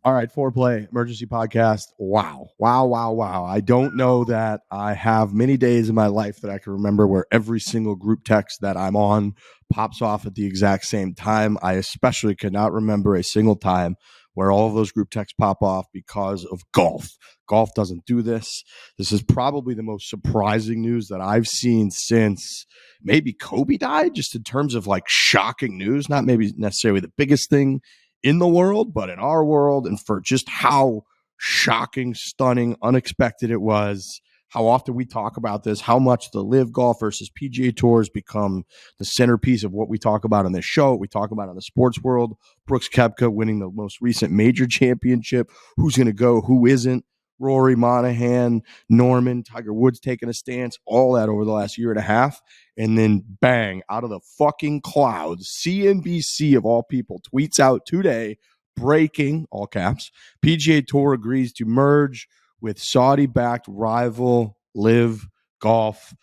All right, Foreplay Emergency Podcast. Wow. I don't know that I have many days in my life that I can remember where every single group text that I'm on pops off at the exact same time. I especially cannot remember a single time where all of those group texts pop off because of golf. Golf doesn't do this. This is probably the most surprising news that I've seen since maybe Kobe died, just in terms of like shocking news, not maybe necessarily the biggest thing in the world, but in our world, and for just how shocking, stunning, unexpected it was, how often we talk about this, how much the live golf versus PGA Tours become the centerpiece of what we talk about on this show, what we talk about in the sports world. Brooks Koepka winning the most recent major championship. Who's going to go? Who isn't? Rory, Monahan, Norman, Tiger Woods taking a stance, all that over the last year and a half. And then bang, out of the fucking clouds, CNBC of all people tweets out today, breaking, all caps, PGA Tour agrees to merge with Saudi-backed rival Live Golf.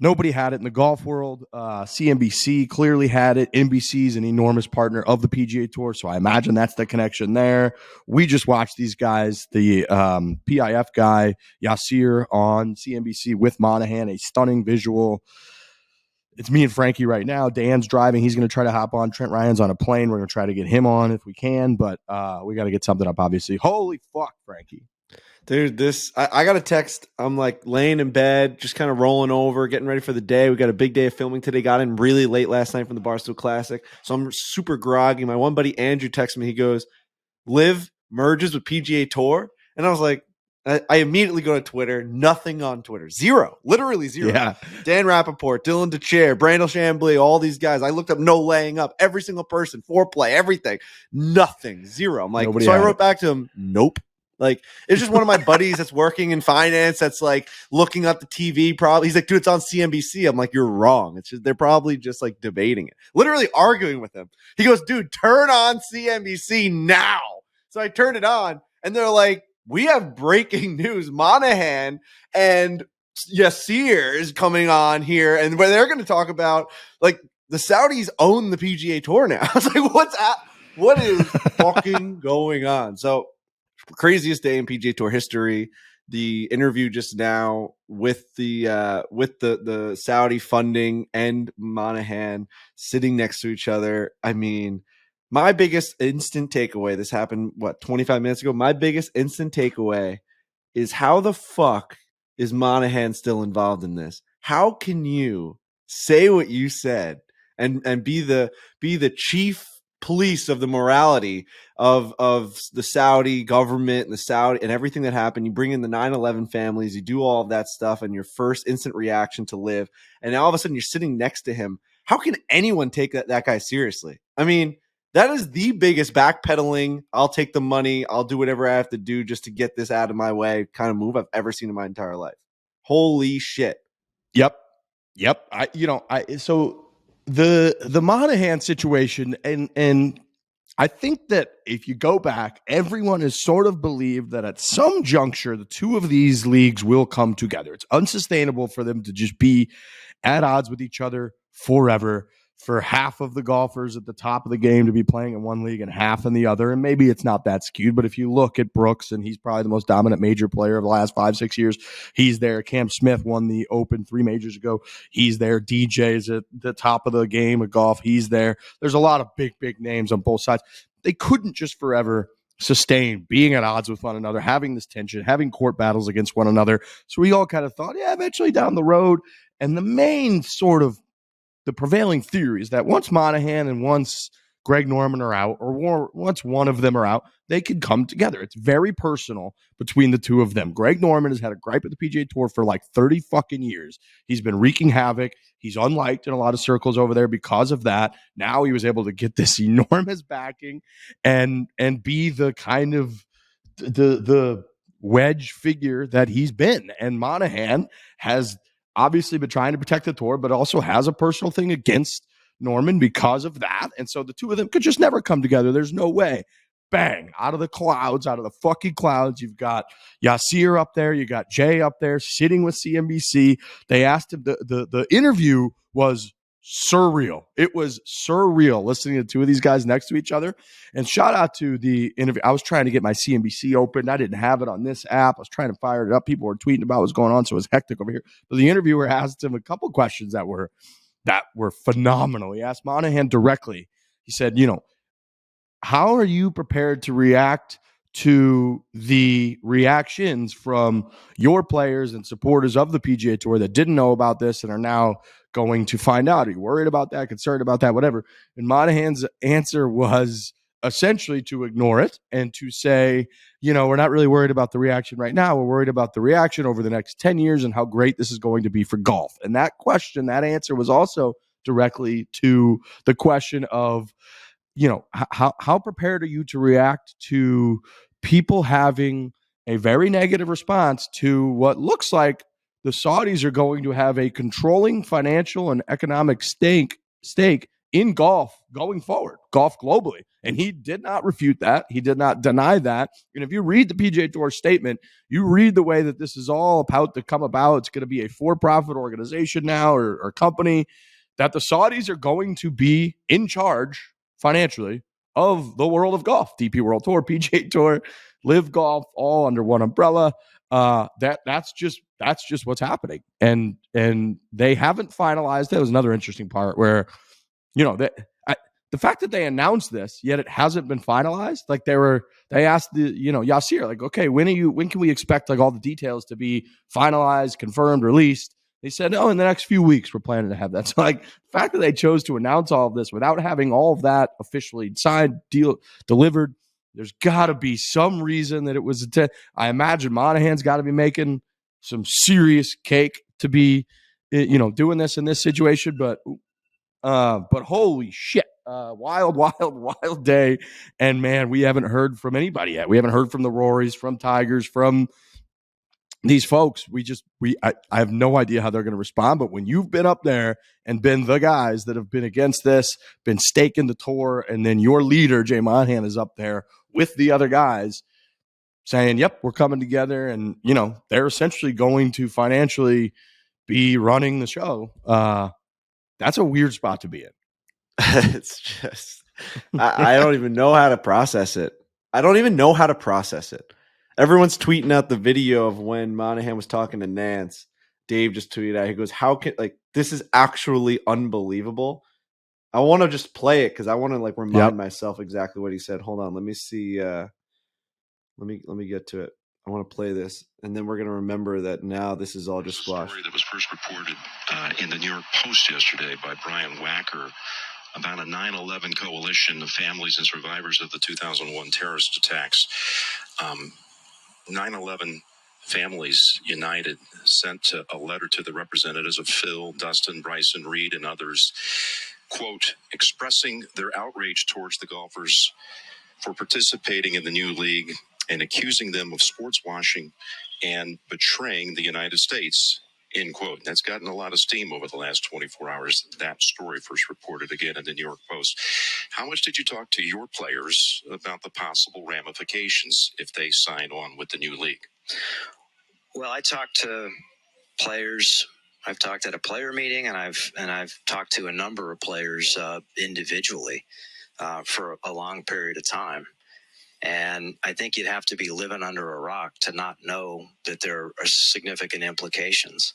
Nobody had it in the golf world. CNBC clearly had it. NBC is an enormous partner of the PGA Tour, so I imagine that's the connection there. We just watched these guys, the PIF guy, Yasir, on CNBC with Monahan, a stunning visual. It's me and Frankie right now. Dan's driving. He's going to try to hop on. Trent Ryan's on a plane. We're going to try to get him on if we can, but we got to get something up, obviously. Holy fuck, Frankie. Dude, I got a text. I'm like laying in bed, just kind of rolling over, getting ready for the day. We got a big day of filming today. Got in really late last night from the Barstool Classic. So I'm super groggy. My one buddy, Andrew, texted me. He goes, Live merges with PGA Tour. And I was like, I immediately go to Twitter. Nothing on Twitter. Zero. Literally zero. Yeah. Dan Rappaport, Dylan DeChair, Brandel Chambly, all these guys. I looked up no laying up. Every single person. Foreplay. Everything. Nothing. Zero. I'm like, so I wrote back to him, nope. Like, it's just one of my buddies that's working in finance that's like looking up the TV. Probably, he's like, dude, it's on CNBC. I'm like, you're wrong. It's just, they're probably just like debating it, literally arguing with him. He goes, dude, turn on CNBC now. So I turned it on, and they're like, we have breaking news. Monahan and Yasir is coming on here, and where they're going to talk about like the Saudis own the PGA Tour now. I was like, what is fucking going on? So, craziest day in PGA Tour history. The interview just now with the Saudi funding and Monahan sitting next to each other. I mean, my biggest instant takeaway, this happened 25 minutes ago. My biggest instant takeaway is, how the fuck is Monahan still involved in this? How can you say what you said and be the chief police of the morality of the Saudi government and the Saudi and everything that happened? You bring in the 9/11 families, you do all of that stuff, and your first instant reaction to Live, and now all of a sudden you're sitting next to him. How can anyone take that guy seriously? I mean, that is the biggest backpedaling, I'll take the money, I'll do whatever I have to do just to get this out of my way kind of move I've ever seen in my entire life. Holy shit. Yep. So the Monahan situation, and I think that if you go back, everyone has sort of believed that at some juncture, the two of these leagues will come together. It's unsustainable for them to just be at odds with each other forever, for half of the golfers at the top of the game to be playing in one league and half in the other. And maybe it's not that skewed, but if you look at Brooks, and he's probably the most dominant major player of the last 5-6 years, he's there. Cam Smith won the Open 3 majors ago. He's there. DJ's at the top of the game of golf. He's there. There's a lot of big names on both sides. They couldn't just forever sustain being at odds with one another, having this tension, having court battles against one another. So we all kind of thought, yeah, eventually down the road. And the main sort of the prevailing theory is that once Monahan and once Greg Norman are out, or once one of them are out, they could come together. It's very personal between the two of them. Greg Norman has had a gripe with the PGA Tour for like 30 fucking years. He's been wreaking havoc. He's unliked in a lot of circles over there because of that. Now he was able to get this enormous backing and be the kind of the wedge figure that he's been. And Monahan has obviously been trying to protect the tour, but also has a personal thing against Norman because of that. And so the two of them could just never come together. There's no way. Bang, out of the fucking clouds. You've got Yasir up there. You got Jay up there sitting with CNBC. They asked him, the interview was surreal. It was surreal listening to two of these guys next to each other. And shout out to the interview. I was trying to get my CNBC open. I didn't have it on this app. I was trying to fire it up. People were tweeting about what's going on, so it was hectic over here. But the interviewer asked him a couple questions that were phenomenal. He asked Monahan directly. He said, how are you prepared to react to the reactions from your players and supporters of the PGA Tour that didn't know about this and are now going to find out? Are you worried about that, concerned about that, whatever? And Monahan's answer was essentially to ignore it and to say, we're not really worried about the reaction right now. We're worried about the reaction over the next 10 years and how great this is going to be for golf. And that answer was also directly to the question of, how prepared are you to react to people having a very negative response to what looks like the Saudis are going to have a controlling financial and economic stake in golf going forward, golf globally. And he did not refute that. He did not deny that. And if you read the PGA Tour statement, you read the way that this is all about to come about. It's going to be a for-profit organization now or company, that the Saudis are going to be in charge financially of the world of golf. DP World Tour, PGA Tour, Live Golf, all under one umbrella. That's just what's happening, and they haven't finalized. That was another interesting part where, the fact that they announced this yet it hasn't been finalized. Like they asked the Yasir, like, okay, when can we expect like all the details to be finalized, confirmed, released? They said, in the next few weeks, we're planning to have that. So, like, the fact that they chose to announce all of this without having all of that officially signed, delivered, there's got to be some reason that it was. I imagine Monahan's got to be making some serious cake to be, doing this in this situation. But holy shit, wild day. And man, we haven't heard from anybody yet. We haven't heard from the Rorys, from Tigers, from these folks. I have no idea how they're going to respond, but when you've been up there and been the guys that have been against this, been staking the tour, and then your leader, Jay Monahan, is up there with the other guys saying, yep, we're coming together, and, they're essentially going to financially be running the show. That's a weird spot to be in. It's just, I don't even know how to process it. Everyone's tweeting out the video of when Monahan was talking to Nance. Dave just tweeted out, he goes, this is actually unbelievable. I want to just play it because I want to remind myself exactly what he said. Hold on. Let me see. Let me get to it. I want to play this, and then we're going to remember that now this is all just squash. Story that was first reported in the New York Post yesterday by Brian Wacker about a 9/11 coalition of families and survivors of the 2001 terrorist attacks. 9/11 Families United sent a letter to the representatives of Phil, Dustin, Bryson, Reed, and others, quote, expressing their outrage towards the golfers for participating in the new league and accusing them of sports washing and betraying the United States, end quote. That's gotten a lot of steam over the last 24 hours. That story first reported again in the New York Post. How much did you talk to your players about the possible ramifications if they sign on with the new league? Well, I talked to players. I've talked at a player meeting, and I've talked to a number of players individually for a long period of time. And I think you'd have to be living under a rock to not know that there are significant implications.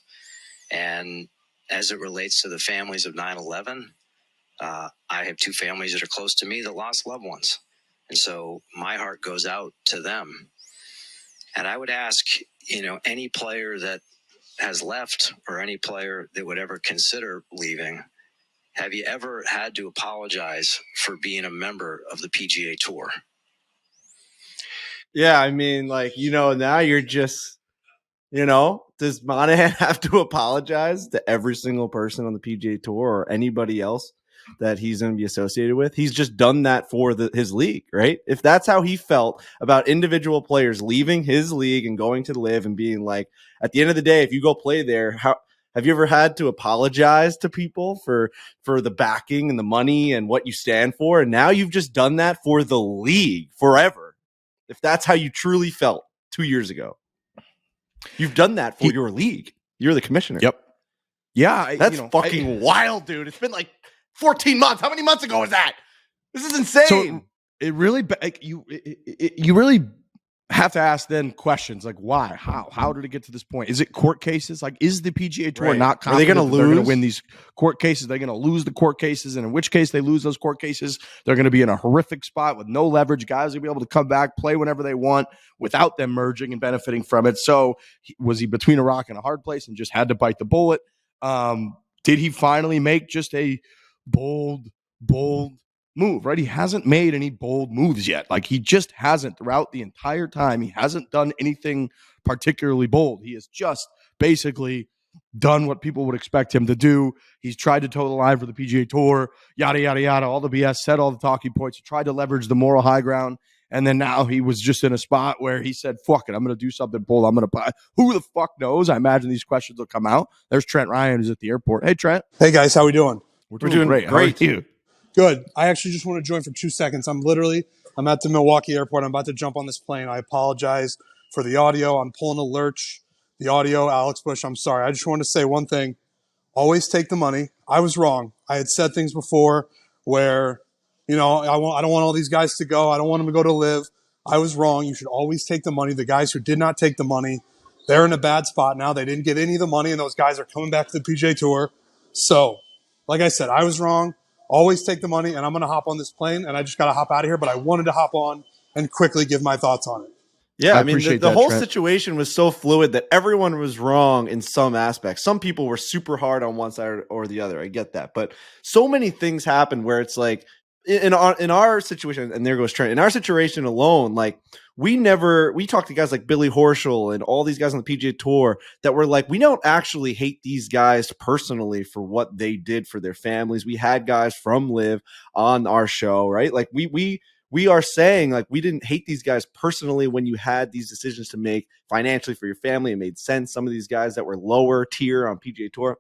And as it relates to the families of 9/11, I have two families that are close to me that lost loved ones. And so my heart goes out to them. And I would ask, any player that has left or any player that would ever consider leaving, have you ever had to apologize for being a member of the PGA Tour? Yeah, I mean, now you're just, does Monahan have to apologize to every single person on the PGA Tour or anybody else that he's going to be associated with? He's just done that for his league, right? If that's how he felt about individual players leaving his league and going to Live and being like, at the end of the day, if you go play there, have you ever had to apologize to people for the backing and the money and what you stand for? And now you've just done that for the league forever. If that's how you truly felt 2 years ago, you've done that for your league. You're the commissioner. Yep. Yeah. That's fucking wild, dude. It's been like 14 months. How many months ago was that? This is insane. So it really, you really have to ask then questions like why, how did it get to this point? Is it court cases? Like, is the PGA Tour not confident? Are they going to lose? They're going to win these court cases? They're going to lose the court cases, and in which case they lose those court cases, they're going to be in a horrific spot with no leverage. Guys will be able to come back, play whenever they want without them merging and benefiting from it. So was he between a rock and a hard place and just had to bite the bullet? Did he finally make just a bold move, right? He hasn't made any bold moves yet. Like, he just hasn't throughout the entire time. He hasn't done anything particularly bold. He has just basically done what people would expect him to do. He's tried to toe the line for the PGA Tour, yada, yada, yada, all the BS, said all the talking points. He tried to leverage the moral high ground. And then now he was just in a spot where he said, fuck it, I'm going to do something bold. I'm going to buy. Who the fuck knows? I imagine these questions will come out. There's Trent Ryan, who's at the airport. Hey, Trent. Hey, guys. How we doing? We're doing great. How are you? Good. I actually just want to join for 2 seconds. I'm at the Milwaukee airport. I'm about to jump on this plane. I apologize for the audio. I'm pulling a lurch. The audio, Alex Bush, I'm sorry. I just want to say one thing. Always take the money. I was wrong. I had said things before where, I don't want all these guys to go. I don't want them to go to live. I was wrong. You should always take the money. The guys who did not take the money, they're in a bad spot now. They didn't get any of the money, and those guys are coming back to the PGA Tour. So, like I said, I was wrong. Always take the money, and I'm going to hop on this plane, and I just got to hop out of here, but I wanted to hop on and quickly give my thoughts on it. Yeah, I mean, the whole situation was so fluid that everyone was wrong in some aspects. Some people were super hard on one side or the other. I get that. But so many things happened where it's like, in our situation, and there goes Trent, in our situation alone, like, we talked to guys like Billy Horschel and all these guys on the PGA Tour that were like, we don't actually hate these guys personally for what they did for their families. We had guys from Live on our show, right? Like, we are saying, like, we didn't hate these guys personally when you had these decisions to make financially for your family. It made sense. Some of these guys that were lower tier on PGA Tour,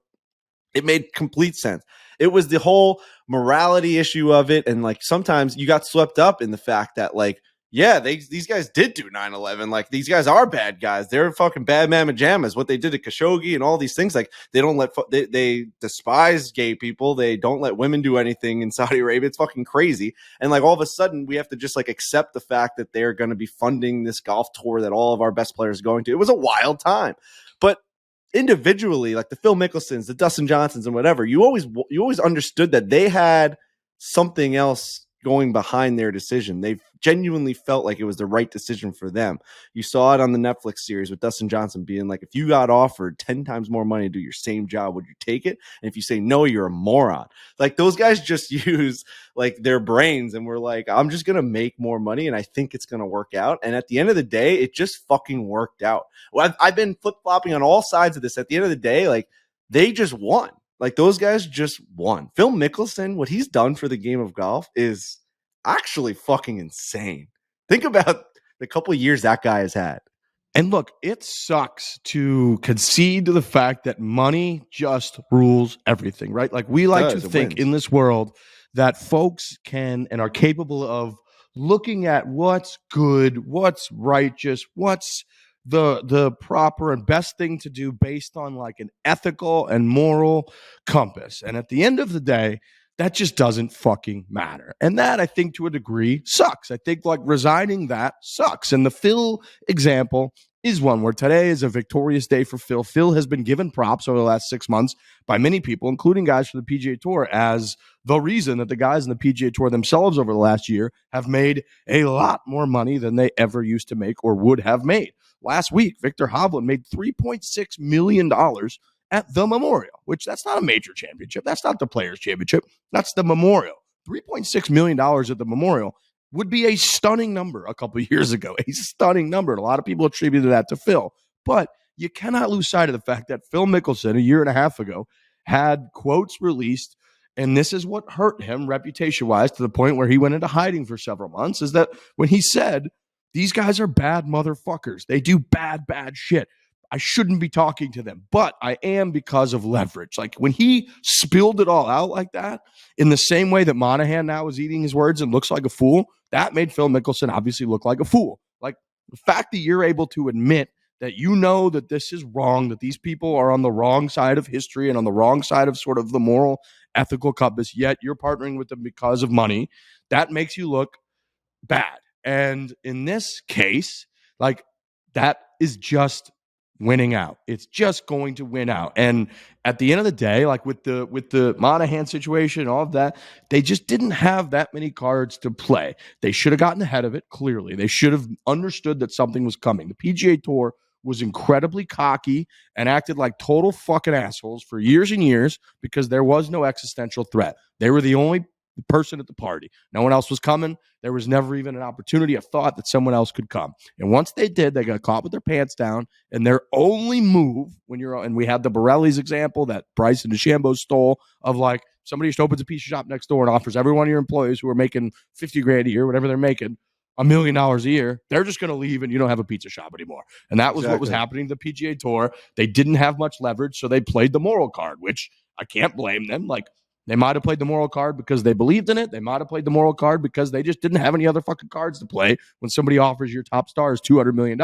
it made complete sense. It was the whole morality issue of it. And like, sometimes you got swept up in the fact that, like, yeah, these guys did do 9/11. Like, these guys are bad guys. They're fucking bad mamma jammas. What they did to Khashoggi and all these things, like, they don't let they despise gay people. They don't let women do anything in Saudi Arabia. It's fucking crazy. And like, all of a sudden, we have to just like accept the fact that they're going to be funding this golf tour that all of our best players are going to. It was a wild time, but individually, like the Phil Mickelsons, the Dustin Johnsons, and whatever, you always understood that they had something else going behind their decision. They genuinely felt like it was the right decision for them. You saw it on the Netflix series with Dustin Johnson being like, if you got offered 10 times more money to do your same job, would you take it? And if you say no, you're a moron. Like, those guys just use like their brains and were like, I'm just going to make more money and I think it's going to work out. And at the end of the day, it just fucking worked out. Well, I've been flip-flopping on all sides of this. At the end of the day, like, they just won. Like, those guys just won. Phil Mickelson, what he's done for the game of golf is actually fucking insane. Think about the couple of years that guy has had. And look, it sucks to concede to the fact that money just rules everything, right? Like, we like to think in this world that folks can and are capable of looking at what's good, what's righteous, what's the proper and best thing to do based on like an ethical and moral compass. And at the end of the day, that just doesn't fucking matter. And that, I think, to a degree, sucks. I think like resigning that sucks. And the Phil example is one where today is a victorious day for Phil. Phil has been given props over the last 6 months by many people, including guys from the PGA Tour, as the reason that the guys in the PGA Tour themselves over the last year have made a lot more money than they ever used to make or would have made. Last week, Victor Hovland made $3.6 million at the Memorial, which that's not a major championship. That's not the Players' Championship. That's the Memorial. $3.6 million at the Memorial would be a stunning number a couple of years ago, a stunning number. And a lot of people attributed that to Phil. But you cannot lose sight of the fact that Phil Mickelson, a year and a half ago, had quotes released, and this is what hurt him reputation-wise to the point where he went into hiding for several months, is that when he said, these guys are bad motherfuckers. They do bad shit. I shouldn't be talking to them, but I am because of leverage. Like, when he spilled it all out like that, in the same way that Monahan now is eating his words and looks like a fool, that made Phil Mickelson obviously look like a fool. Like, the fact that you're able to admit that you know that this is wrong, that these people are on the wrong side of history and on the wrong side of sort of the moral, ethical compass, yet you're partnering with them because of money, that makes you look bad. And in this case, like, that is just winning out. It's just going to win out. And at the end of the day, like with the Monahan situation, all of that, they just didn't have that many cards to play. They should have gotten ahead of it. Clearly, they should have understood that something was coming. The PGA Tour was incredibly cocky and acted like total fucking assholes for years and years because there was no existential threat. They were the only person at the party. No one else was coming. There was never even an opportunity, a thought that someone else could come. And once they did, they got caught with their pants down. And their only move and we had the Borelli's example that Bryce and DeChambeau stole of like somebody just opens a pizza shop next door and offers every one of your employees who are making $50,000 a year, whatever they're making, $1 million a year, they're just going to leave and you don't have a pizza shop anymore. And that was what was happening to the PGA Tour. They didn't have much leverage, so they played the moral card, which I can't blame them. Like, they might have played the moral card because they believed in it. They might have played the moral card because they just didn't have any other fucking cards to play. When somebody offers your top stars $200 million,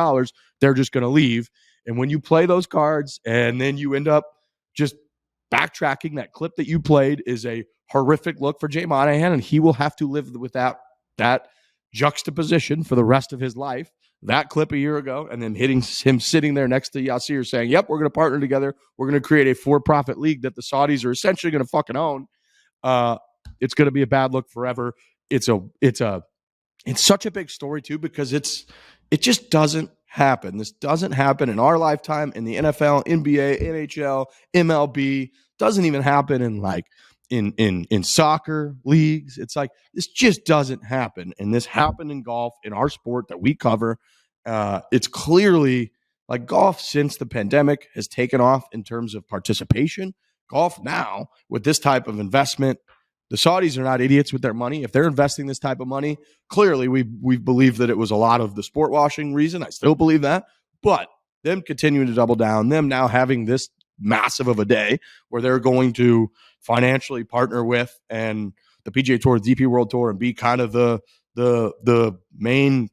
they're just going to leave. And when you play those cards and then you end up just backtracking, that clip that you played is a horrific look for Jay Monahan, and he will have to live with that juxtaposition for the rest of his life. That clip a year ago, and then hitting him sitting there next to Yasir saying, yep, we're going to partner together. We're going to create a for-profit league that the Saudis are essentially going to fucking own. It's going to be a bad look forever. It's such a big story too, because it just doesn't happen. This doesn't happen in our lifetime in the NFL, NBA, NHL, MLB. Doesn't even happen in like in soccer leagues. It's like, this just doesn't happen. And this happened in golf, in our sport that we cover. It's clearly like golf since the pandemic has taken off in terms of participation. Golf now with this type of investment, the Saudis are not idiots with their money. If they're investing this type of money, clearly we believe that it was a lot of the sport washing reason. I still believe that, but them continuing to double down, them now having this massive of a day where they're going to financially partner with and the PGA Tour, DP World Tour, and be kind of the main,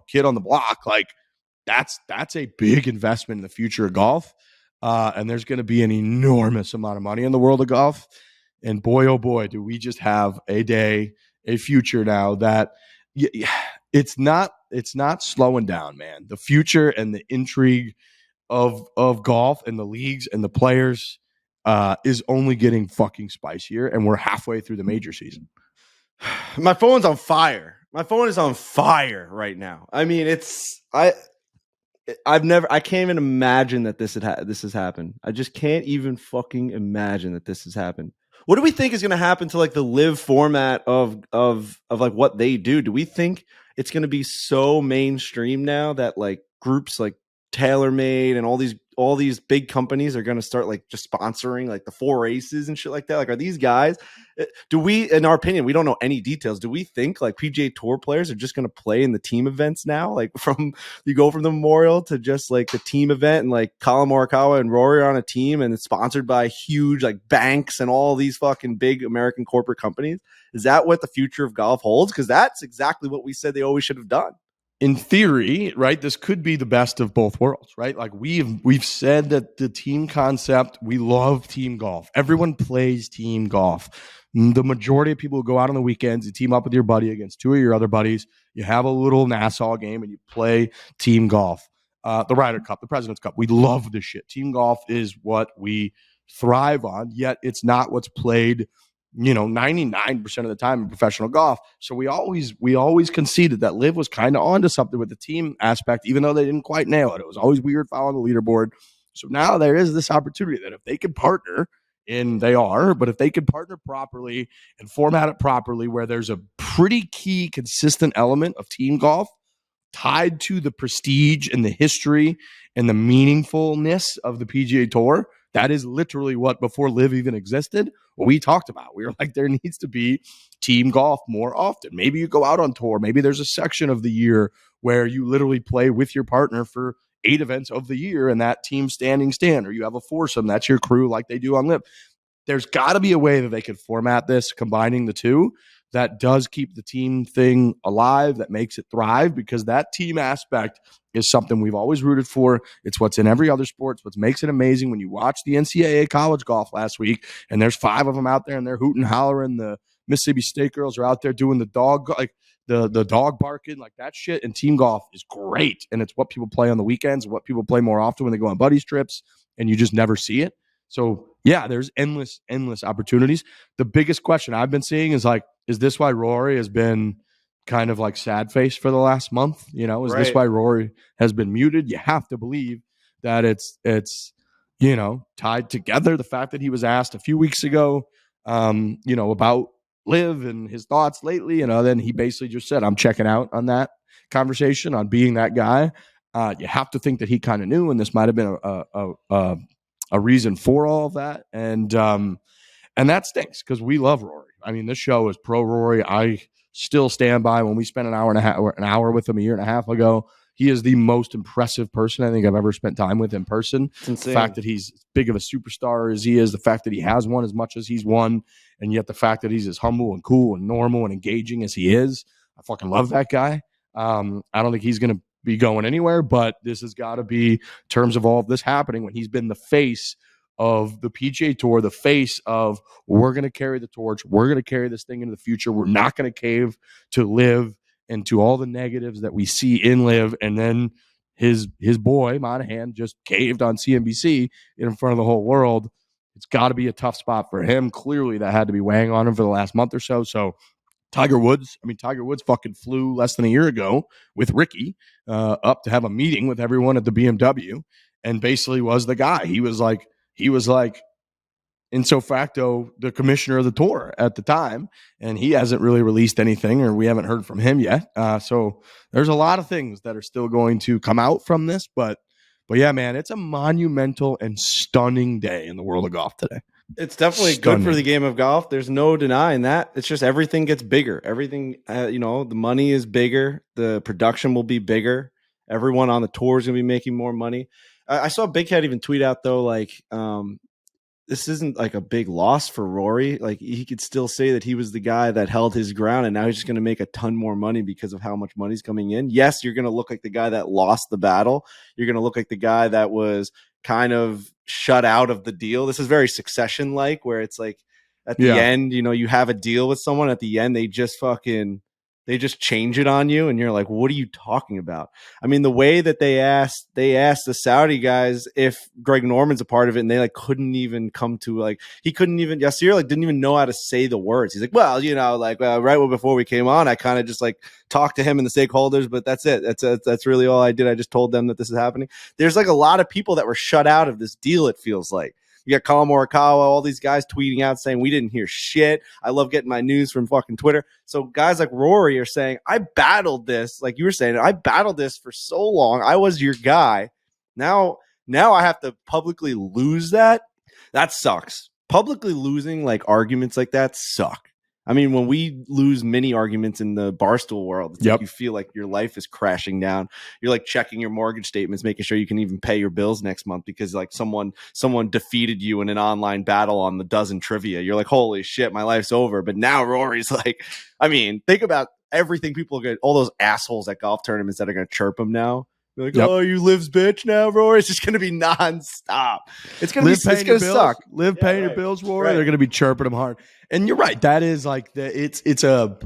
kid on the block. Like, that's a big investment in the future of golf. And there's going to be an enormous amount of money in the world of golf. And boy, oh boy, do we just have a future now that it's not slowing down, man. The future and the intrigue of golf and the leagues and the players is only getting fucking spicier, and we're halfway through the major season. My phone's on fire. My phone is on fire right now. I mean, I can't even imagine that this has happened. I just can't even fucking imagine that this has happened. What do we think is going to happen to like the live format of like what they do? Do we think it's going to be so mainstream now that like groups like TaylorMade and all these big companies are going to start like just sponsoring like the Fore races and shit like that? Like, are these guys, do we, in our opinion, we don't know any details. Do we think like PGA Tour players are just going to play in the team events now? Like you go from the Memorial to just like the team event, and like Colin Morikawa and Rory are on a team and it's sponsored by huge like banks and all these fucking big American corporate companies. Is that what the future of golf holds? Because that's exactly what we said they always should have done. In theory, right, this could be the best of both worlds, right? Like we've said that the team concept, we love team golf. Everyone plays team golf. The majority of people who go out on the weekends, you team up with your buddy against two of your other buddies. You have a little Nassau game and you play team golf. The Ryder Cup, the President's Cup. We love this shit. Team golf is what we thrive on, yet it's not what's played 99% of the time in professional golf. So we always conceded that Liv was kind of onto something with the team aspect, even though they didn't quite nail it. It was always weird following the leaderboard. So now there is this opportunity that if they could partner, and they are, but if they could partner properly and format it properly, where there's a pretty key consistent element of team golf tied to the prestige and the history and the meaningfulness of the PGA Tour. That is literally what, before Liv even existed, what we talked about. We were like, there needs to be team golf more often. Maybe you go out on tour. Maybe there's a section of the year where you literally play with your partner for 8 events of the year and that team standing stand, or you have a foursome. That's your crew like they do on Liv. There's got to be a way that they could format this, combining the two, that does keep the team thing alive, that makes it thrive, because that team aspect is something we've always rooted for. It's what's in every other sport. It's what makes it amazing. When you watch the NCAA college golf last week, and there's 5 of them out there, and they're hooting, hollering, the Mississippi State girls are out there doing the dog, like the dog barking, like that shit. And team golf is great, and it's what people play on the weekends, what people play more often when they go on buddies trips, and you just never see it. So yeah, there's endless opportunities. The biggest question I've been seeing is like, is this why Rory has been kind of like sad face for the last month? You know, is this why Rory has been muted? You have to believe that it's you know, tied together. The fact that he was asked a few weeks ago, you know, about Liv and his thoughts lately, you know, then he basically just said, I'm checking out on that conversation, on being that guy. You have to think that he kind of knew, and this might have been a reason for all of that. And that stinks, because we love Rory. I mean, this show is pro Rory. I still stand by when we spent an hour with him a year and a half ago. He is the most impressive person I think I've ever spent time with in person. The fact that he's as big of a superstar as he is, the fact that he has won as much as he's won, and yet the fact that he's as humble and cool and normal and engaging as he is. I fucking love that guy. I don't think he's going to be going anywhere, but this has got to be, in terms of all of this happening, when he's been the face of the PGA Tour, the face of, we're going to carry the torch, we're going to carry this thing into the future, we're not going to cave to Liv and to all the negatives that we see in Liv. And then his boy Monahan just caved on CNBC in front of the whole world. It's got to be a tough spot for him. Clearly that had to be weighing on him for the last month or so. So Tiger Woods fucking flew less than a year ago with Ricky up to have a meeting with everyone at the BMW, and basically was the guy. He was like in so facto the commissioner of the tour at the time, and he hasn't really released anything, or we haven't heard from him yet. So there's a lot of things that are still going to come out from this, but yeah, man, it's a monumental and stunning day in the world of golf today. It's definitely good for the game of golf. There's no denying that. It's just everything gets bigger. Everything, you know, the money is bigger. The production will be bigger. Everyone on the tour is going to be making more money. I saw Big Cat even tweet out, though, like, this isn't like a big loss for Rory. Like, he could still say that he was the guy that held his ground, and now he's just going to make a ton more money because of how much money's coming in. Yes, you're going to look like the guy that lost the battle. You're going to look like the guy that was kind of shut out of the deal. This is very Succession-like, where it's like at the end, you know, you have a deal with someone, at the end they just change it on you, and you're like, what are you talking about? I mean, the way that they asked the Saudi guys if Greg Norman's a part of it, and they like couldn't even come to, like, he couldn't even, Yasir like didn't even know how to say the words. He's like, well, you know, like right before we came on, I kind of just like talked to him and the stakeholders, but that's it. That's really all I did. I just told them that this is happening. There's like a lot of people that were shut out of this deal, it feels like. You got Colin Morikawa, all these guys tweeting out saying, we didn't hear shit. I love getting my news from fucking Twitter. So guys like Rory are saying, I battled this. Like you were saying, I battled this for so long. I was your guy. Now I have to publicly lose that. That sucks. Publicly losing like arguments like that suck. I mean, when we lose many arguments in the Barstool world, it's like you feel like your life is crashing down. You're like checking your mortgage statements, making sure you can even pay your bills next month because like someone defeated you in an online battle on the dozen trivia. You're like, holy shit, my life's over. But now Rory's like, I mean, think about everything people get, all those assholes at golf tournaments that are going to chirp him now. They're like, oh, you Liv's bitch now, Rory. It's just going to be nonstop. It's going to suck. Liv paying your bills, Rory. Right. They're going to be chirping him hard. And you're right. That is like it's a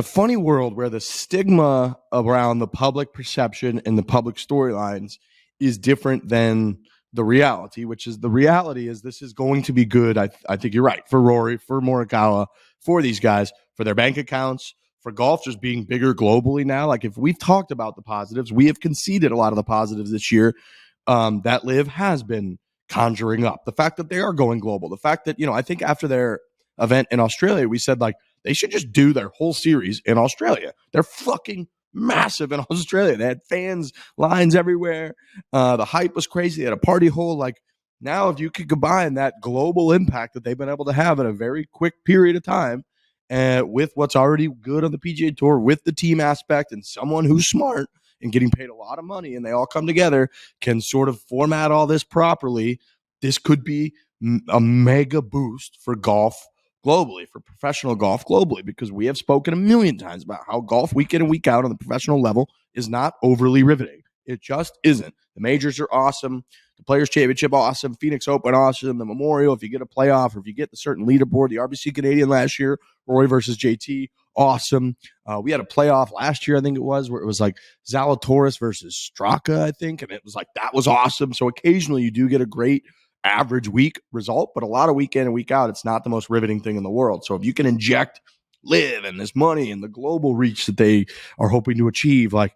funny world where the stigma around the public perception and the public storylines is different than the reality, which is the reality is this is going to be good. I think you're right, for Rory, for Morikawa, for these guys, for their bank accounts, for golf just being bigger globally now. Like, if we've talked about the positives, we have conceded a lot of the positives this year that Liv has been conjuring up. The fact that they are going global, the fact that, you know, I think after their event in Australia, we said like they should just do their whole series in Australia. They're fucking massive in Australia. They had fans, lines everywhere. The hype was crazy. They had a party hole. Like, now if you could combine that global impact that they've been able to have in a very quick period of time, with what's already good on the PGA Tour, with the team aspect, and someone who's smart and getting paid a lot of money, and they all come together, can sort of format all this properly, this could be a mega boost for golf globally, for professional golf globally, because we have spoken a million times about how golf week in and week out on the professional level is not overly riveting. It just isn't. The majors are awesome. The Players' Championship, awesome. Phoenix Open, awesome. The Memorial, if you get a playoff or if you get the certain leaderboard, the RBC Canadian last year, Roy versus JT, awesome. We had a playoff last year, I think it was, where it was like Zalatoris versus Straka, I think, and it was like, that was awesome. So occasionally you do get a great average week result, but a lot of week in and week out, it's not the most riveting thing in the world. So if you can inject live and this money and the global reach that they are hoping to achieve, like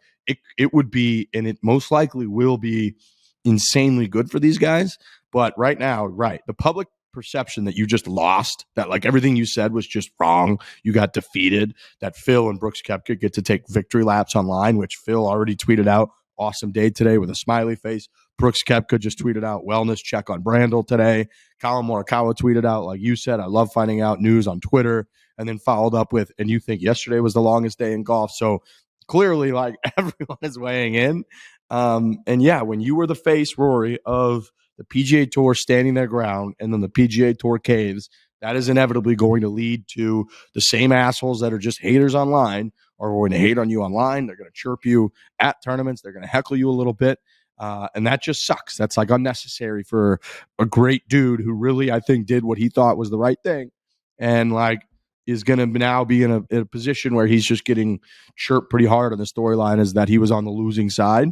it would be, and it most likely will be, insanely good for these guys. But right now, right, the public perception that you just lost, that like everything you said was just wrong, you got defeated, that Phil and Brooks Koepka get to take victory laps online, which Phil already tweeted out, awesome day today with a smiley face. Brooks Koepka just tweeted out wellness check on Brandel today. Colin Morikawa tweeted out, like you said, I love finding out news on Twitter, and then followed up with, and you think yesterday was the longest day in golf. So clearly, like, everyone is weighing in. And yeah, when you were the face, Rory, of the PGA Tour standing their ground and then the PGA Tour caves, that is inevitably going to lead to the same assholes that are just haters online are going to hate on you online. They're going to chirp you at tournaments. They're going to heckle you a little bit. And that just sucks. That's like unnecessary for a great dude who really, I think, did what he thought was the right thing. And like, is going to now be in a position where he's just getting chirped pretty hard on the storyline is that he was on the losing side.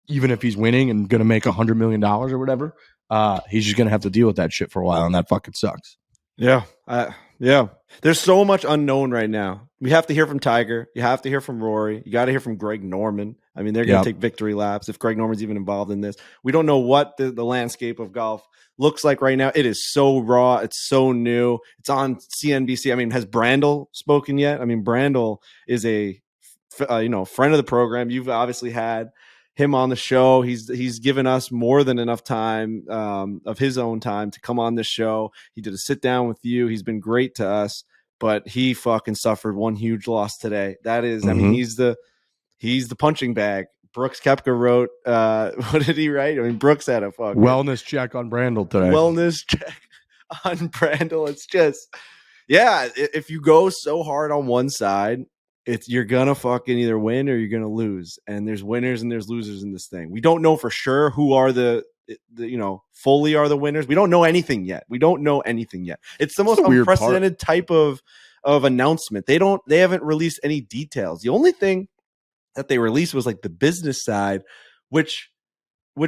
Even if he's winning and going to make $100 million or whatever, he's just going to have to deal with that shit for a while, and that fucking sucks. Yeah. Yeah. There's so much unknown right now. We have to hear from Tiger. You have to hear from Rory. You got to hear from Greg Norman. I mean, they're going to take victory laps if Greg Norman's even involved in this. We don't know what the landscape of golf looks like right now. It is so raw. It's so new. It's on CNBC. I mean, has Brandel spoken yet? I mean, Brandel is a friend of the program. You've obviously had him on the show. He's given us more than enough time of his own time to come on this show. He did a sit down with you. He's been great to us, but he fucking suffered one huge loss today. That is, I mean, he's the punching bag. Brooks Koepka wrote, what did he write? I mean, Brooks had a fucking wellness check on Brandel today. Wellness check on Brandel. It's just, yeah, if you go so hard on one side, you're gonna fucking either win or you're gonna lose, and there's winners and there's losers in this thing. We don't know for sure who are the fully are the winners. We don't know anything yet. It's the most unprecedented type of announcement. They haven't released any details. The only thing that they released was like the business side, which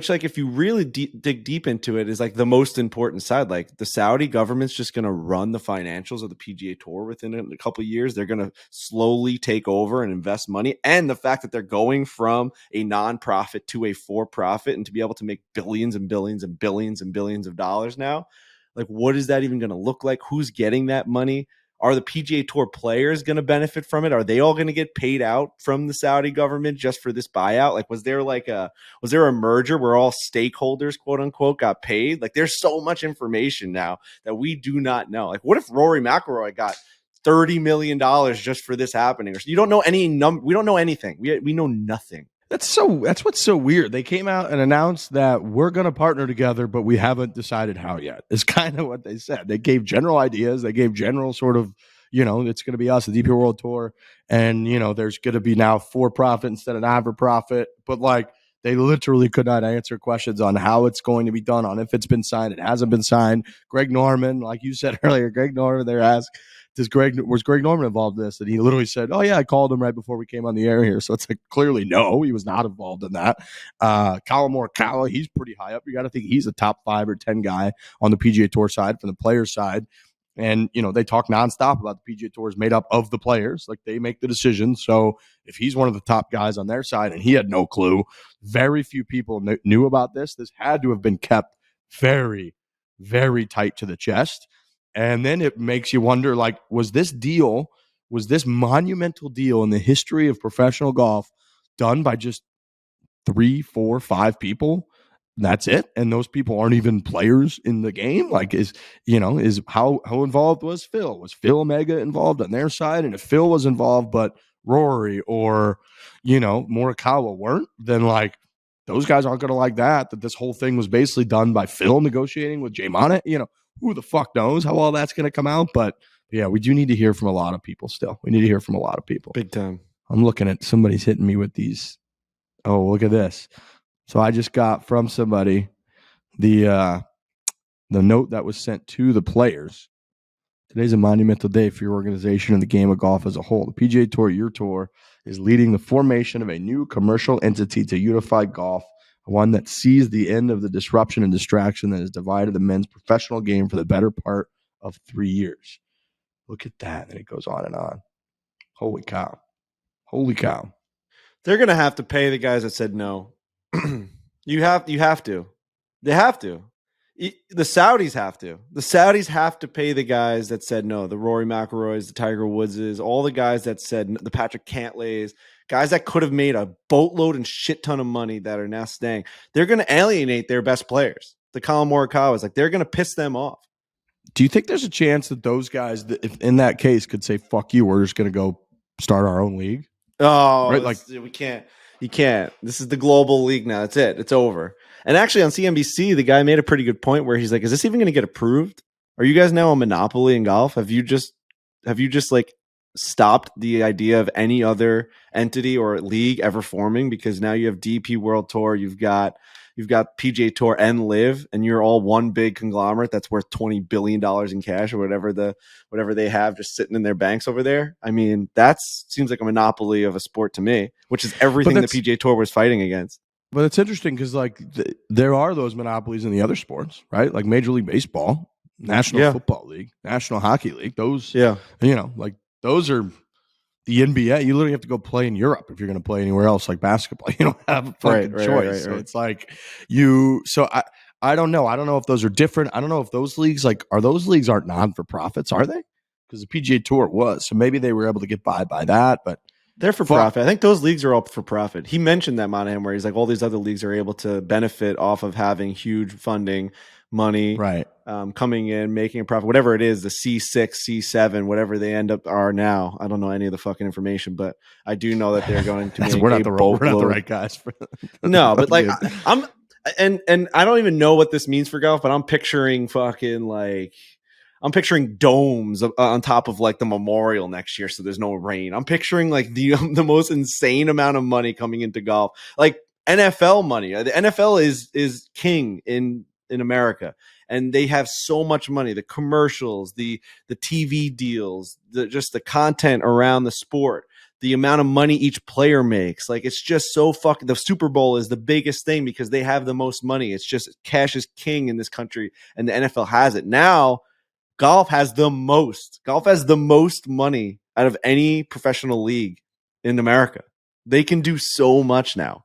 like if you really dig deep into it is like the most important side. Like the Saudi government's just going to run the financials of the PGA Tour within a couple of years. They're going to slowly take over and invest money. And the fact that they're going from a nonprofit to a for-profit and to be able to make billions and billions and billions and billions of dollars now, like what is that even going to look like? Who's getting that money? Are the PGA Tour players going to benefit from it? Are they all going to get paid out from the Saudi government just for this buyout? Like, was there a merger where all stakeholders, quote unquote, got paid? Like, there's so much information now that we do not know. Like, what if Rory McIlroy got $30 million just for this happening? Or you don't know any number. We don't know anything. We know nothing. That's what's so weird. They came out and announced that we're going to partner together, but we haven't decided how yet. It's kind of what they said. They gave general ideas. They gave general sort of, it's going to be us, the DP World Tour. And, there's going to be now for profit instead of not for profit. But like, they literally could not answer questions on how it's going to be done, on if it's been signed, it hasn't been signed. Greg Norman, like you said earlier, they're asked, was Greg Norman involved in this? And he literally said, oh yeah, I called him right before we came on the air here. So it's like, clearly no, he was not involved in that. Colin Morikawa, he's pretty high up. You got to think he's a top 5 or 10 guy on the PGA Tour side, from the players side. And, they talk nonstop about the PGA Tour is made up of the players. Like, they make the decisions. So if he's one of the top guys on their side and he had no clue, very few people knew about this. This had to have been kept very, very tight to the chest. And then it makes you wonder, like, was this monumental deal in the history of professional golf done by just 3, 4, 5 people? That's it. And those people aren't even players in the game. Like, is how involved was Phil? Was Phil mega involved on their side? And if Phil was involved, but Rory or, Morikawa weren't, then like, those guys aren't going to like that this whole thing was basically done by Phil negotiating with Jay Monahan. Who the fuck knows how all that's going to come out? But Yeah, we do need to hear from a lot of people still. We need to hear from a lot of people. Big time. I'm looking at somebody's hitting me with these. Oh, look at this. So I just got from somebody the note that was sent to the players. Today's a monumental day for your organization and the game of golf as a whole. The PGA Tour, your tour, is leading the formation of a new commercial entity to unify golf, one that sees the end of the disruption and distraction that has divided the men's professional game for the better part of 3 years. Look at that. And it goes on and on. Holy cow. Holy cow. They're going to have to pay the guys that said no. You have to. They have to. The Saudis have to. The Saudis have to pay the guys that said no. The Rory McIlroys, the Tiger Woodses, all the guys that said the Patrick Cantlays, guys that could have made a boatload and shit ton of money that are now staying. They're going to alienate their best players. The Colin Morikawa's, like, they're going to piss them off. Do you think there's a chance that those guys, if in that case, could say, fuck you, we're just going to go start our own league? Oh, right? Like, we can't. You can't. This is the global league now. That's it. It's over. And actually on CNBC, the guy made a pretty good point where he's like, is this even going to get approved? Are you guys now a monopoly in golf? Have you just like stopped the idea of any other entity or league ever forming? Because now you have DP World Tour, you've got PGA Tour and Live, and you're all one big conglomerate that's worth $20 billion in cash or whatever they have just sitting in their banks over there. I mean, that seems like a monopoly of a sport to me, which is everything the PGA Tour was fighting against. But it's interesting because like there are those monopolies in the other sports, right? Like Major League Baseball, National Football League, National Hockey League. Those, like those are the NBA. You literally have to go play in Europe if you're going to play anywhere else, like basketball. You don't have a fucking choice. Right. So it's like So I don't know. I don't know if those are different. I don't know if those leagues aren't non-for-profits, are they? Because the PGA Tour was, so maybe they were able to get by that, but. They're for profit. I think those leagues are all for profit. He mentioned that Monahan where he's like, all these other leagues are able to benefit off of having huge funding money, right? Coming in, making a profit, whatever it is, the C6, C7, whatever they end up are now. I don't know any of the fucking information, but I do know that they're going to make we're not the right guys for no, but like I'm I don't even know what this means for golf, but I'm picturing domes on top of like the Memorial next year, so there's no rain. I'm picturing like the most insane amount of money coming into golf, like NFL money. The NFL is king in America, and they have so much money. The commercials, the TV deals, just the content around the sport, the amount of money each player makes. Like it's just so fucking. The Super Bowl is the biggest thing because they have the most money. It's just cash is king in this country, and the NFL has it now. Golf has the most money out of any professional league in America. They can do so much now.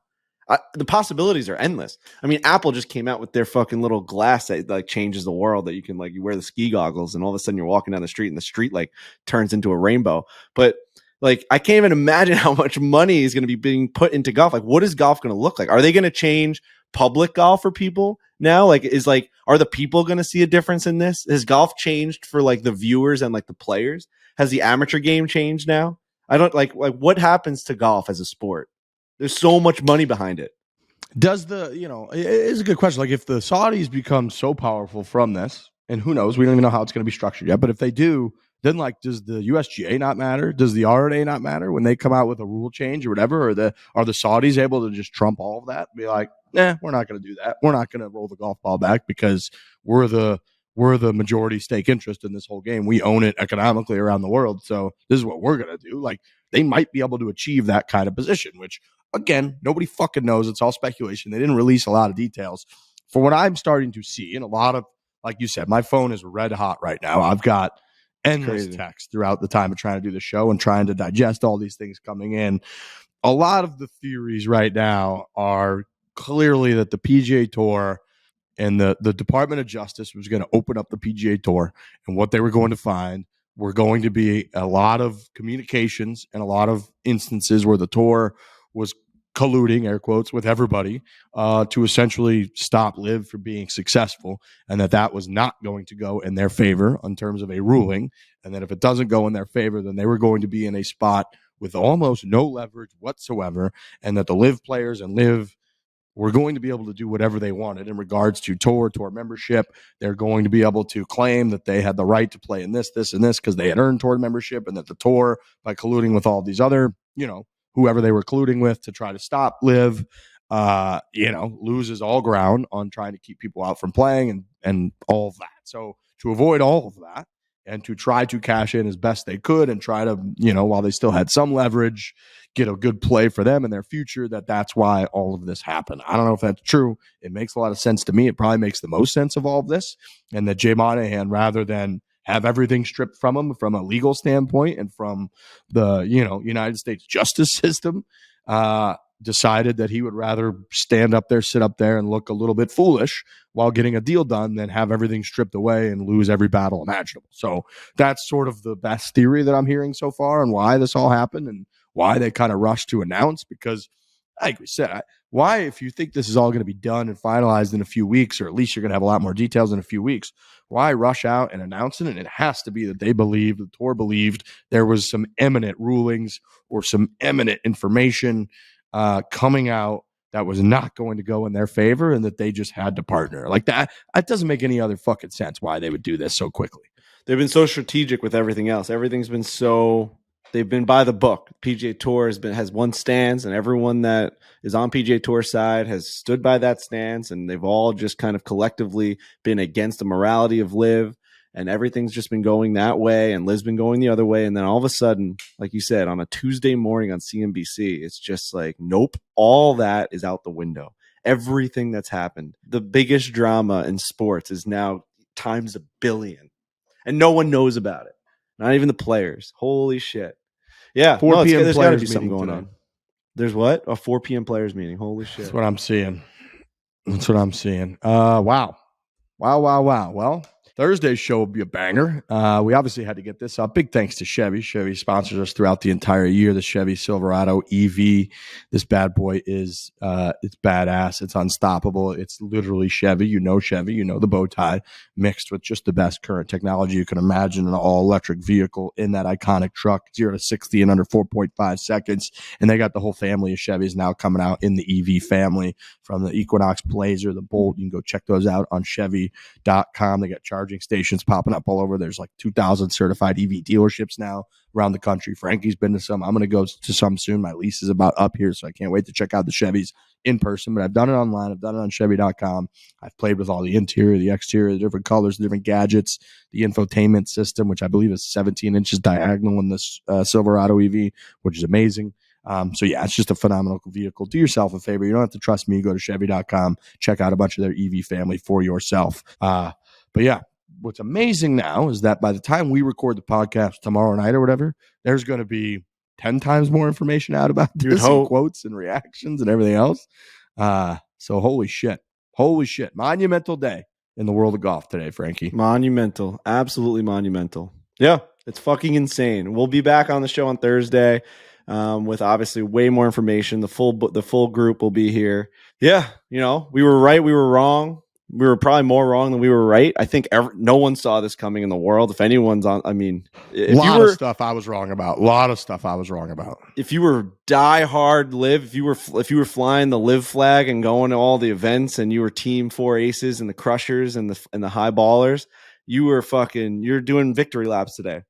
The possibilities are endless. I mean, Apple just came out with their fucking little glass that like changes the world, that you can like, you wear the ski goggles and all of a sudden you're walking down the street and the street like turns into a rainbow. But like, I can't even imagine how much money is going to be being put into golf. Like, what is golf going to look like? Are they going to change public golf for people now? Like, are the people going to see a difference in this? Has golf changed for like the viewers and like the players? Has the amateur game changed now? I don't like what happens to golf as a sport? There's so much money behind it. Does it's a good question. Like if the Saudis become so powerful from this, and who knows, we don't even know how it's going to be structured yet, but if they do, then like, does the USGA not matter? Does the RNA not matter when they come out with a rule change or whatever? Or are the Saudis able to just trump all of that? Be like, we're not going to do that. We're not going to roll the golf ball back because we're the majority stake interest in this whole game. We own it economically around the world. So this is what we're going to do. Like they might be able to achieve that kind of position, which again, nobody fucking knows. It's all speculation. They didn't release a lot of details. For what I'm starting to see, and a lot of, like you said, my phone is red hot right now. I've got endless text throughout the time of trying to do the show and trying to digest all these things coming in. A lot of the theories right now are clearly that the PGA Tour and the Department of Justice was going to open up the PGA Tour, and what they were going to find were going to be a lot of communications and a lot of instances where the tour was colluding, air quotes, with everybody to essentially stop Live from being successful, and that was not going to go in their favor in terms of a ruling, and that if it doesn't go in their favor, then they were going to be in a spot with almost no leverage whatsoever, and that the Live players and Live were going to be able to do whatever they wanted in regards to tour membership. They're going to be able to claim that they had the right to play in this, and this because they had earned tour membership, and that the tour, by colluding with all these other, whoever they were colluding with to try to stop Live, loses all ground on trying to keep people out from playing and all of that. So to avoid all of that and to try to cash in as best they could and try to, while they still had some leverage, get a good play for them in their future, that's why all of this happened. I don't know if that's true. It makes a lot of sense to me. It probably makes the most sense of all of this. And that Jay Monahan, rather than have everything stripped from him from a legal standpoint and from the, United States justice system, decided that he would rather stand up there, sit up there, and look a little bit foolish while getting a deal done than have everything stripped away and lose every battle imaginable. So that's sort of the best theory that I'm hearing so far and why this all happened and why they kind of rushed to announce. Because, like we said, why, if you think this is all going to be done and finalized in a few weeks, or at least you're going to have a lot more details in a few weeks, why rush out and announce it? And it has to be that they believe, the tour believed, there was some imminent rulings or some imminent information coming out that was not going to go in their favor, and that they just had to partner like that. It doesn't make any other fucking sense why they would do this so quickly. They've been so strategic with everything else. Everything's been so, they've been by the book. PGA Tour has one stance, and everyone that is on PGA Tour side has stood by that stance, and they've all just kind of collectively been against the morality of Live. And everything's just been going that way, and Liv's been going the other way. And then all of a sudden, like you said, on a Tuesday morning on CNBC, it's just like, nope, all that is out the window. Everything that's happened, the biggest drama in sports is now times 1 billion. And no one knows about it. Not even the players. Holy shit. Yeah. 4 p.m. There's got to be players something meeting going today. on. There's what? A 4 p.m. players meeting. Holy shit. That's what I'm seeing. Wow. Well, Thursday's show will be a banger. We obviously had to get this up. Big thanks to Chevy. Chevy sponsors us throughout the entire year. The Chevy Silverado EV. This bad boy is it's badass. It's unstoppable. It's literally Chevy. Chevy. The bow tie mixed with just the best current technology you can imagine. An all-electric vehicle in that iconic truck. 0 to 60 in under 4.5 seconds. And they got the whole family of Chevys now coming out in the EV family, from the Equinox, Blazer, the Bolt. You can go check those out on Chevy.com. They got charging stations popping up all over. There's like 2,000 certified EV dealerships now around the country. Frankie's been to some. I'm going to go to some soon. My lease is about up here, so I can't wait to check out the Chevys in person. But I've done it online. I've done it on Chevy.com. I've played with all the interior, the exterior, the different colors, the different gadgets, the infotainment system, which I believe is 17 inches diagonal in this Silverado EV, which is amazing. So yeah, it's just a phenomenal vehicle. Do yourself a favor. You don't have to trust me. Go to Chevy.com. Check out a bunch of their EV family for yourself. But yeah, what's amazing now is that by the time we record the podcast tomorrow night or whatever, there's going to be 10 times more information out about this, and quotes and reactions and everything else. So holy shit. Monumental day in the world of golf today, Frankie. Monumental. Absolutely monumental. Yeah, it's fucking insane. We'll be back on the show on Thursday with obviously way more information. The full group will be here. Yeah, we were right, we were wrong. We were probably more wrong than we were right. I think no one saw this coming in the world. If anyone's on, a lot of stuff I was wrong about. If you were diehard Live, if you were flying the Live flag and going to all the events, and you were Team Four Aces and the Crushers and the High Ballers, you're doing victory laps today.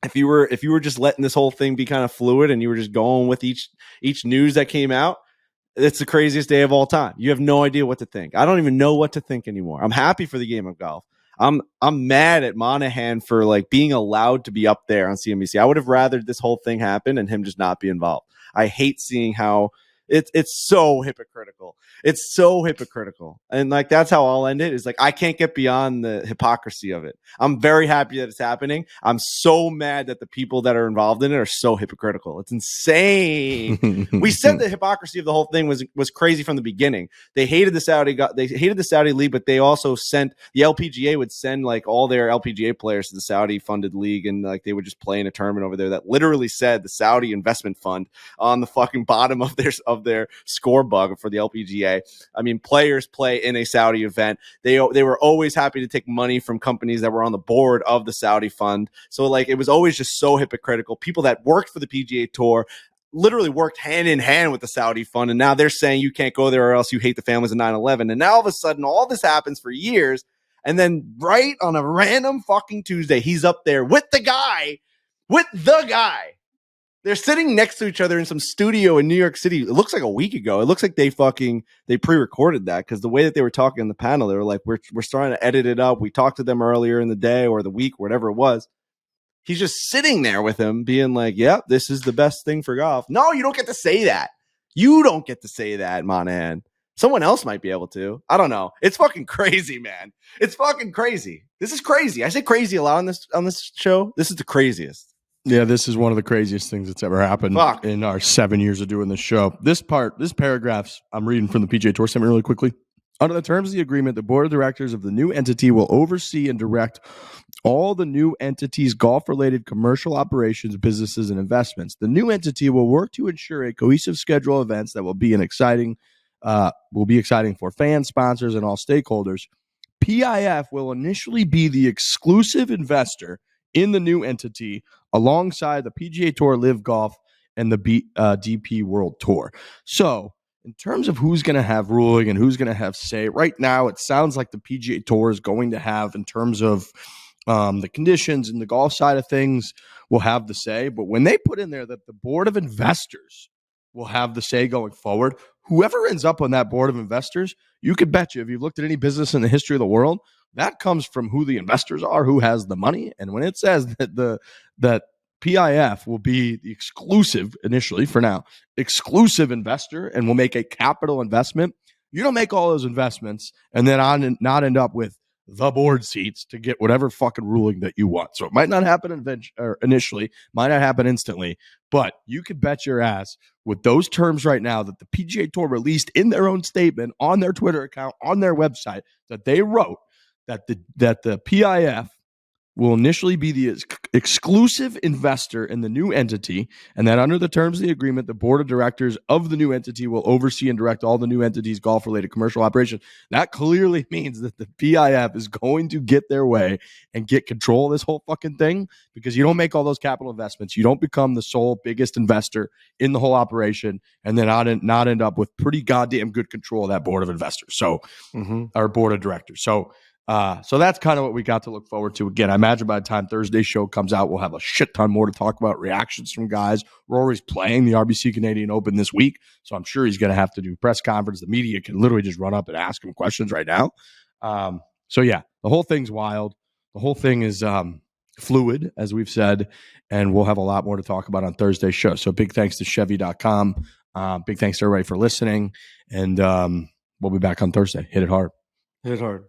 If you were just letting this whole thing be kind of fluid and you were just going with each news that came out, it's the craziest day of all time. You have no idea what to think. I don't even know what to think anymore. I'm happy for the game of golf. I'm mad at Monahan for being allowed to be up there on CNBC. I would have rather this whole thing happen and him just not be involved. I hate seeing how it's so hypocritical. It's so hypocritical. And that's how I'll end it, is I can't get beyond the hypocrisy of it. I'm very happy that it's happening. I'm so mad that the people that are involved in it are so hypocritical. It's insane. We said the hypocrisy of the whole thing was crazy from the beginning. They hated the Saudi league, but they also sent the LPGA would send all their LPGA players to the Saudi funded league, and they would just play in a tournament over there that literally said the Saudi investment fund on the fucking bottom of their score bug for the LPGA. Players play in a Saudi event. They were always happy to take money from companies that were on the board of the Saudi fund. So it was always just so hypocritical. People that worked for the PGA Tour literally worked hand in hand with the Saudi fund. And now they're saying you can't go there or else you hate the families of 9/11. And now all of a sudden, all this happens for years. And then right on a random fucking Tuesday, he's up there with the guy. They're sitting next to each other in some studio in New York City. It looks like a week ago. It looks like they pre-recorded that, because the way that they were talking on the panel, they were like, we're starting to edit it up. We talked to them earlier in the day or the week, whatever it was. He's just sitting there with him being like, yep, this is the best thing for golf. No, you don't get to say that. You don't get to say that, Monahan. Someone else might be able to. I don't know. It's fucking crazy, man. It's fucking crazy. This is crazy. I say crazy a lot on this show. This is the craziest. Yeah, this is one of the craziest things that's ever happened in our 7 years of doing this show. This paragraphs I'm reading from the PGA Tour statement really quickly. Under the terms of the agreement, the board of directors of the new entity will oversee and direct all the new entity's golf-related commercial operations, businesses, and investments. The new entity will work to ensure a cohesive schedule of events that will be exciting for fans, sponsors, and all stakeholders. PIF will initially be the exclusive investor in the new entity alongside the PGA Tour, Live Golf, and the DP World Tour. So in terms of who's going to have ruling and who's going to have say, right now it sounds like the PGA Tour is going to have, in terms of the conditions and the golf side of things, will have the say. But when they put in there that the board of investors will have the say going forward, whoever ends up on that board of investors, you could bet you, if you've looked at any business in the history of the world, that comes from who the investors are, who has the money. And when it says that PIF will be the exclusive, initially for now, exclusive investor and will make a capital investment, you don't make all those investments and then not end up with the board seats to get whatever fucking ruling that you want. So it might not happen initially, might not happen instantly, but you could bet your ass with those terms right now that the PGA Tour released in their own statement on their Twitter account, on their website, that they wrote that the PIF will initially be the exclusive investor in the new entity, and that under the terms of the agreement, the board of directors of the new entity will oversee and direct all the new entity's golf-related commercial operations. That clearly means that the PIF is going to get their way and get control of this whole fucking thing, because you don't make all those capital investments. You don't become the sole biggest investor in the whole operation and then not end up with pretty goddamn good control of that board of investors. So, our board of directors. So that's kind of what we got to look forward to. Again, I imagine by the time Thursday's show comes out, we'll have a shit ton more to talk about, reactions from guys. Rory's playing the RBC Canadian Open this week, so I'm sure he's going to have to do a press conference. The media can literally just run up and ask him questions right now. So yeah, the whole thing's wild. The whole thing is fluid, as we've said, and we'll have a lot more to talk about on Thursday's show. So big thanks to Chevy.com. Big thanks to everybody for listening, and we'll be back on Thursday. Hit it hard. Hit it hard.